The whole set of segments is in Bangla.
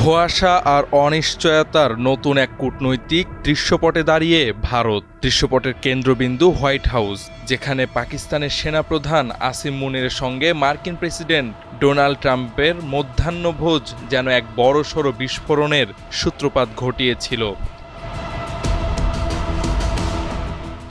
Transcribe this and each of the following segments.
ধোঁয়াশা আর অনিশ্চয়তার নতুন এক কূটনৈতিক দৃশ্যপটে দাঁড়িয়ে ভারত। দৃশ্যপটের কেন্দ্রবিন্দু হোয়াইট হাউস, যেখানে পাকিস্তানের সেনাপ্রধান আসিম মুনিরের সঙ্গে মার্কিন প্রেসিডেন্ট ডোনাল্ড ট্রাম্পের মধ্যাহ্নভোজ যেন এক বড়সড় বিস্ফোরণের সূত্রপাত ঘটিয়েছিল।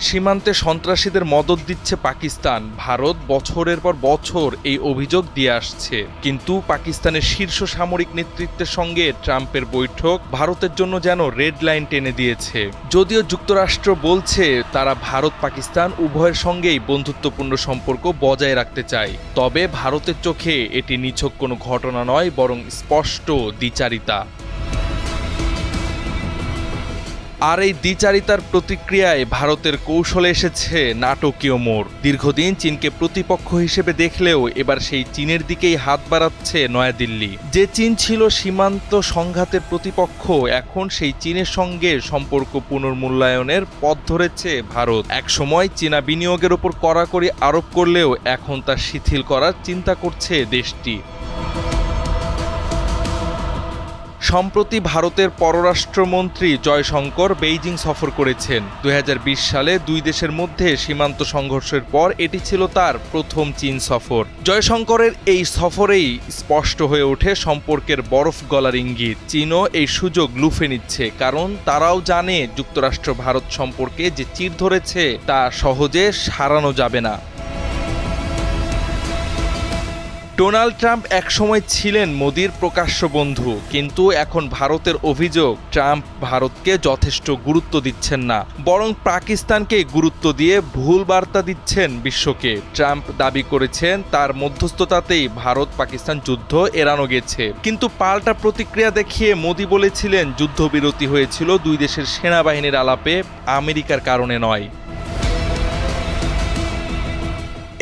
সীমান্তে সন্ত্রাসীদের মদদ দিচ্ছে পাকিস্তান। ভারত বছরের পর বছর এই অভিযোগ দিয়ে আসছে, কিন্তু পাকিস্তানের শীর্ষ সামরিক নেতৃত্বের সঙ্গে ট্রাম্পের বৈঠক ভারতের জন্য যেন রেড লাইন টেনে দিয়েছে। যদিও যুক্তরাষ্ট্র বলছে তারা ভারত পাকিস্তান উভয়ের সঙ্গেই বন্ধুত্বপূর্ণ সম্পর্ক বজায় রাখতে চায়, তবে ভারতের চোখে এটি নিছক কোনো ঘটনা নয়, বরং স্পষ্ট দ্বিচারিতা। আর এই দ্বিচারিতার প্রতিক্রিয়ায় ভারতের কৌশলে এসেছে নাটকীয় মোড়। দীর্ঘদিন চীনকে প্রতিপক্ষ হিসেবে দেখলেও এবার সেই চীনের দিকেই হাত বাড়াচ্ছে নয়াদিল্লি। যে চীন ছিল সীমান্ত সংঘাতের প্রতিপক্ষ, এখন সেই চীনের সঙ্গে সম্পর্ক পুনর্মূল্যায়নের পথ ধরেছে ভারত। একসময় চীনা বিনিয়োগের ওপর কড়াকড়ি আরোপ করলেও এখন তা শিথিল করার চিন্তা করছে দেশটি। সম্প্রতি ভারতের পররাষ্ট্রমন্ত্রী জয়শঙ্কর বেইজিং সফর করেছেন। 2020 সালে দুই দেশের মধ্যে সীমান্ত সংঘর্ষের পর এটি ছিল তার প্রথম চীন সফর। জয়শঙ্করের এই সফরেই স্পষ্ট হয়ে ওঠে সম্পর্কের বরফ গলার ইঙ্গিত। চীনও এই সুযোগ লুফে নিচ্ছে, কারণ তারাও জানে যুক্তরাষ্ট্র ভারত সম্পর্কে যে চির ধরেছে তা সহজে সারানো যাবে না। ডোনাল্ড ট্রাম্প একসময় ছিলেন মোদির প্রকাশ্য বন্ধু, কিন্তু এখন ভারতের অভিযোগ ট্রাম্প ভারতকে যথেষ্ট গুরুত্ব দিচ্ছেন না, বরং পাকিস্তানকে গুরুত্ব দিয়ে ভুল বার্তা দিচ্ছেন বিশ্বকে। ট্রাম্প দাবি করেছেন তার মধ্যস্থতাতেই ভারত পাকিস্তান যুদ্ধ এড়ানো গেছে, কিন্তু পাল্টা প্রতিক্রিয়া দেখিয়ে মোদি বলেছিলেন যুদ্ধবিরতি হয়েছিল দুই দেশের সেনাবাহিনীর আলাপে, আমেরিকার কারণে নয়।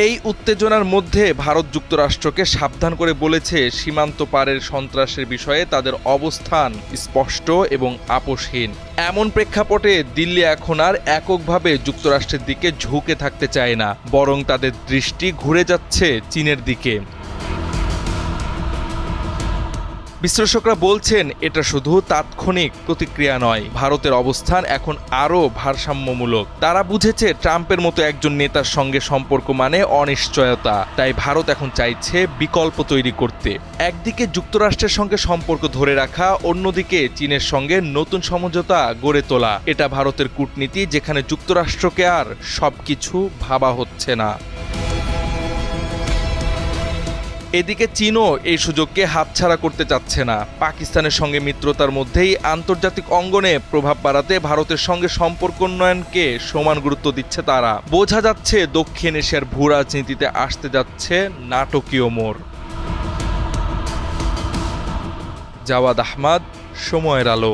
এই উত্তেজনার মধ্যে ভারত যুক্তরাষ্ট্রকে সাবধান করে বলেছে সীমান্ত পারের সন্ত্রাসের বিষয়ে তাদের অবস্থান স্পষ্ট এবং আপোষহীন। এমন প্রেক্ষাপটে দিল্লি এখন আর এককভাবে যুক্তরাষ্ট্রের দিকে ঝুঁকে থাকতে চায় না, বরং তাদের দৃষ্টি ঘুরে যাচ্ছে চীনের দিকে। বিশ্লেষকরা বলছেন এটা শুধু তাৎক্ষণিক প্রতিক্রিয়া নয়, ভারতের অবস্থান এখন আরও ভারসাম্যমূলক। তারা বুঝেছে ট্রাম্পের মতো একজন নেতার সঙ্গে সম্পর্ক মানে অনিশ্চয়তা, তাই ভারত এখন চাইছে বিকল্প তৈরি করতে। একদিকে যুক্তরাষ্ট্রের সঙ্গে সম্পর্ক ধরে রাখা, অন্যদিকে চীনের সঙ্গে নতুন সমঝোতা গড়ে তোলা। এটা ভারতের কূটনীতি, যেখানে যুক্তরাষ্ট্রকে আর সবকিছু ভাবা হচ্ছে না। এদিকে চীনও এই সুযোগকে হাতছাড়া করতে চাচ্ছে না। পাকিস্তানের সঙ্গে মিত্রতার মধ্যেই আন্তর্জাতিক অঙ্গনে প্রভাব বাড়াতে ভারতের সঙ্গে সম্পর্ক উন্নয়নকে সমান গুরুত্ব দিচ্ছে তারা। বোঝা যাচ্ছে দক্ষিণ এশিয়ার ভূ রাজনীতিতে আসতে যাচ্ছে নাটকীয় মোড়। জাওয়াদ আহমদ, সময়ের আলো।